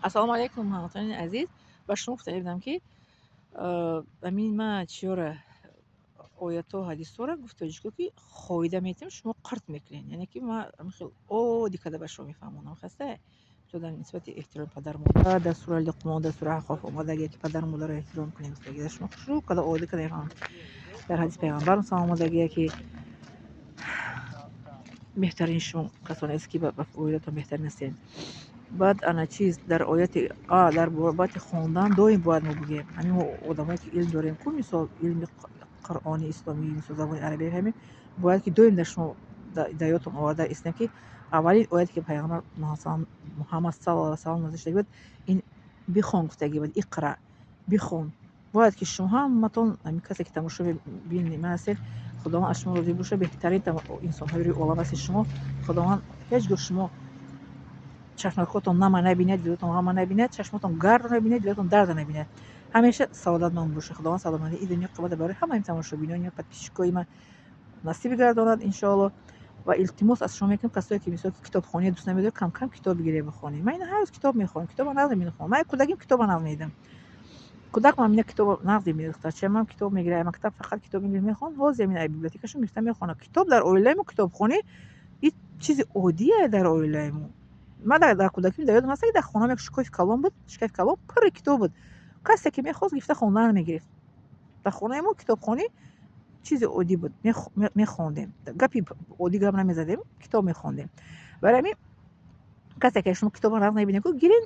Ассалому алайкум, ҳамватони азиз. Ба шумо гуфта будам ки амин ма чиёра оятҳо ҳадисҳоро гуфтаҷӯ ки хоида метем шумо қирт мекунед. Яъне ки ма хел оддӣ карда ба шумо мефаҳмонам. Хаста то дар нисбати эҳтироми падару модар дар сураи Луқмон дар сураи Аҳқоф омадаги ки падару модарро эҳтиром кунед гуфтаги шумо шурӯъ карда оддӣ карда мефаҳмам. Дар ҳадиси пайғамбар мисол омадагие ки беҳтарин шумо касонест ки ба оилатон беҳтарин ҳастед. بعد انا چیز در آیت در بابت خواندن دویم باید ما بگیم همین آدمایی که علم داریم کو مثال علم قرآنی اسلامی مثل زبان عربی همین باید که دویم در شما در یادتون آورده است که اولین آیتی که پیامبر محمد صلی الله علیه و سلم نازل بود این بخوان گفتگی بود اقرا بخوان باید که شما همتون همین کسی که تماشا ببینید من هستید خداوند از شما راضی باشه بهترین انسان‌های روی عالم هستید شما خداوند هیچ گاه شما چشمکتون نما نبیند دلتون غم نبیند چشمتون گرد نبیند دلتون درد نبیند همیشه سعادتمند باشه خداوند سعادتمندی این دنیا قبل برای همه این تماشاگران یا پادپисчикои ما نصیب گرداند ان شاء الله و التماس از شما میکنم کسایی که مثلا کتابخوانی دوست نمیدارید کم کم کتاب بگیرید بخونید من هر روز کتاب میخونم کتاب نقد میخونم من کودکیم کتاب نقد میدم کودک من میگه کتاب نقد میگرفت چه من کتاب میگیرم مکتب فقط کتاب انگلیسی میخونم باز زمین بیبلیوتکشون میرفتم میخونم کتاب در اویلای ما کتابخوانی این چیز عادیه در اویلای ما ما در کودکیم در یادم هست که در خونه‌م یک شکاف کلام بود شکاف کلام پر کتاب بود کسی که میخواست گرفته خوندن میگرفت در خونه ما کتابخوانی چیز عادی بود میخوندیم گپی عادی گپ نمیزدیم کتاب میخوندیم برای همین کسی که شما کتاب نقد نبینید که گیرین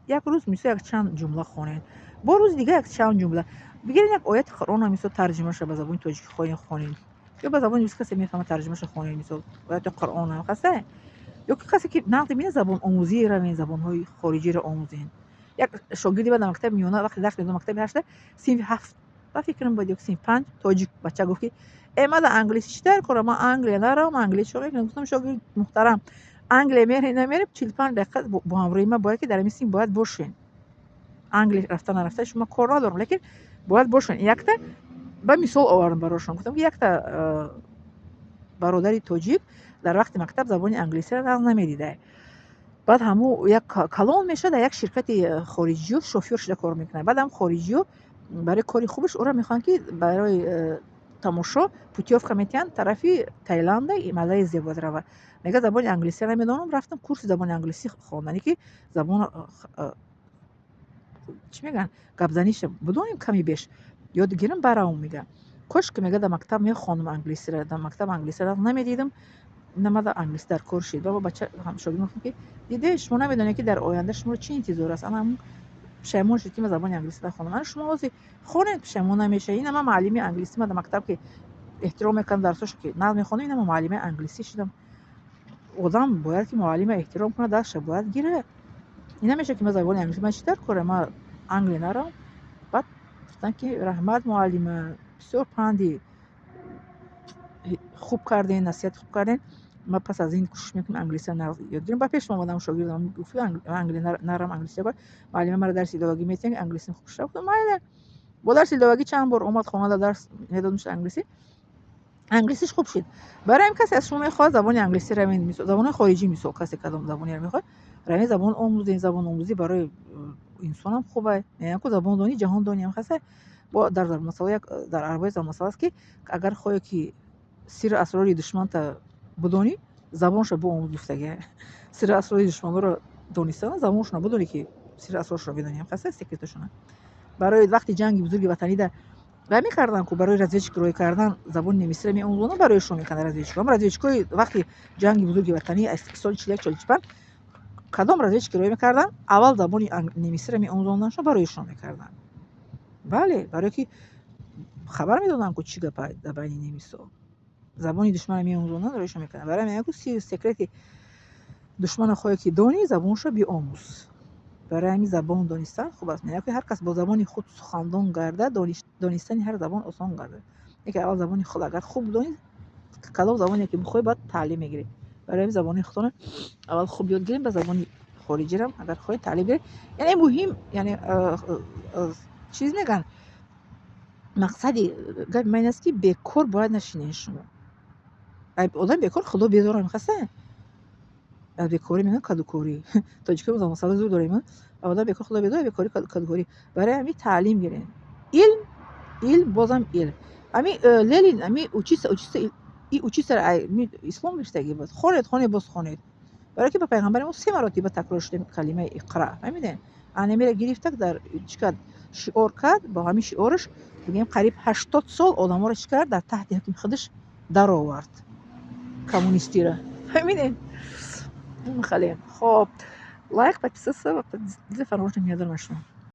یک روز مثلا یک چند جمله خوانید با روز دیگه یک چند جمله بگیرین یک آیت قرآن مثلا ترجمه شه به زبان تاجیکی خوانید یا به زبان کسی میفهمه ترجمه شه خوانید مثلا آیت قرآن هم خاصه یا کسی که نقد می‌بینه زبان آموزی رو زبان‌های خارجی رو آموزین یک شاگردی بعد مکتب میونه وقتی درس می‌داد مکتب هشت صنف 7 و فکر کنم بود یک صنف 5 تاجیک بچه گفت که من انگلیسی چطور کنم من انگلیسی ندارم انگلیسی شو می‌کنم گفتم شاگرد محترم انگلیسی میری نمیری 45 دقیقه با همراهی من باید که در این صنف باید باشین انگلیسی رفتن نرفته شما کار ندارم لیکن باید باشین یک تا به مثال آوردم براشون گفتم که یک تا برادری تاجیک در وقت مکتب زبان انگلیسی رو نقد نمی‌دیده بعد همو یک کلان میشه در یک شرکت خارجی شوفر شده کار میکنه بعد هم خارجی برای کاری خوبش او را میخوان که برای تماشا پوتیوفکا میتین طرفی تایلند مالایزیا بود رو میگه زبان انگلیسی نمیدونم رفتم کورس زبان انگلیسی خواندن که زبان چی میگن گپزنیش بدونیم کمی بیش یاد گیرم برام میگه کاش که میگه در مکتب میخوانم انگلیسی را در مکتب انگلیسی را نمیدیدم نماده انگلیسی در کار شد بابا بچه هم شاگرد میگه که دیده شما نمیدونید که در آینده شما چی انتظار است اما پشیمون شد که من زبان انگلیسی بخونم من شما واسه خونید پشیمون نمیشه این من معلمی انگلیسی من در مکتب که احترام میکنم درسش که نظم میخونم این من معلم انگلیسی شدم آدم باید که معلم احترام کنه درسش باید گیره این نمیشه که من زبان انگلیسی من چطور کنم من انگلی نرم بعد گفتن که رحمت معلم بسیار پندی خوب کردین نصیحت خوب کردین ما پس از این کوشش میکنم انگلیسی رو یاد بگیرم با پیش اومدم شاگردم گفت انگلیسی نرم انگلیسی کار معلم مرا درس ایدئولوژی میتینگ انگلیسی خوب شد گفتم مایله با درس ایدئولوژی چند بار اومد خونه درس میدادمش انگلیسیش خوب شد برای این کسی از شما میخواد زبان انگلیسی رو ببینید مثلا زبان خارجی مثلا کسی کدام زبانی رو میخواد روی زبان آموزی زبان آموزی برای انسان هم خوبه یعنی که زبان دانی جهان دانی هم خاصه با در مثلا در عربی زبان مثلا است که اگر خواهی که سر اسرار دشمن تا بدونی زبانش با اون گفتگی سر اسرار دشمن رو دونستن زبانش نبودونی که سر اسرارش رو بدونیم خاصه سکرتشونه برای وقتی جنگ بزرگ وطنی ده و میکردن که برای разведчик کردن زبان نمیسی رو می‌آموزوندن برایشون میکنن разведчик وقتی جنگ بزرگ وطنی از سال 41 45 کدام разведчик میکردن اول زبان نمیسی رو می‌آموزوندنشون برایشون میکردن بله برای که خبر میدادن که چی گپ در بین نمیسا زبانی دشمن می‌آموزوندن برایشون میکنن برای میگه که سکرت دشمن خواهی که دانی زبانش بیاموز برای همین زبان دانستن خوب است میگه که هر کس با زبان خود سخندان گرده دانستن هر زبان آسان گرده اینکه اول زبان خود اگر خوب دانی کدام زبانی که بخوای باید تعلیم میگیری برای همین زبان خودتون اول خوب یاد گیریم به زبان خارجی هم اگر خواهید تعلیم بگیرید یعنی مهم یعنی چیز میگن مقصدی گفت من است که بیکار باید نشینین شما آدم بیکار خدا بیزار میخواسته از بیکاری میگن کدوکاری تاجیکی رو مثلا زور داریم آدم بیکار خدا بیدار بیکاری کدوکاری برای همین تعلیم گیرین علم بازم علم امی لیلین امی اوچیس ای اوچیس را می اسلام میشتگی بود خونید باز خونید برای که به پیغمبر ما 3 مرتبه تکرار شده کلمه اقرا فهمیدین انا میره گرفتک در چیکار شعور کرد با همین شعورش بگیم قریب 80 سال آدما رو چیکار در تحت حکم خودش در آورد کمونیستی را فهمیدین خیلی خب لایک подписаться فراموش نمیادر مشون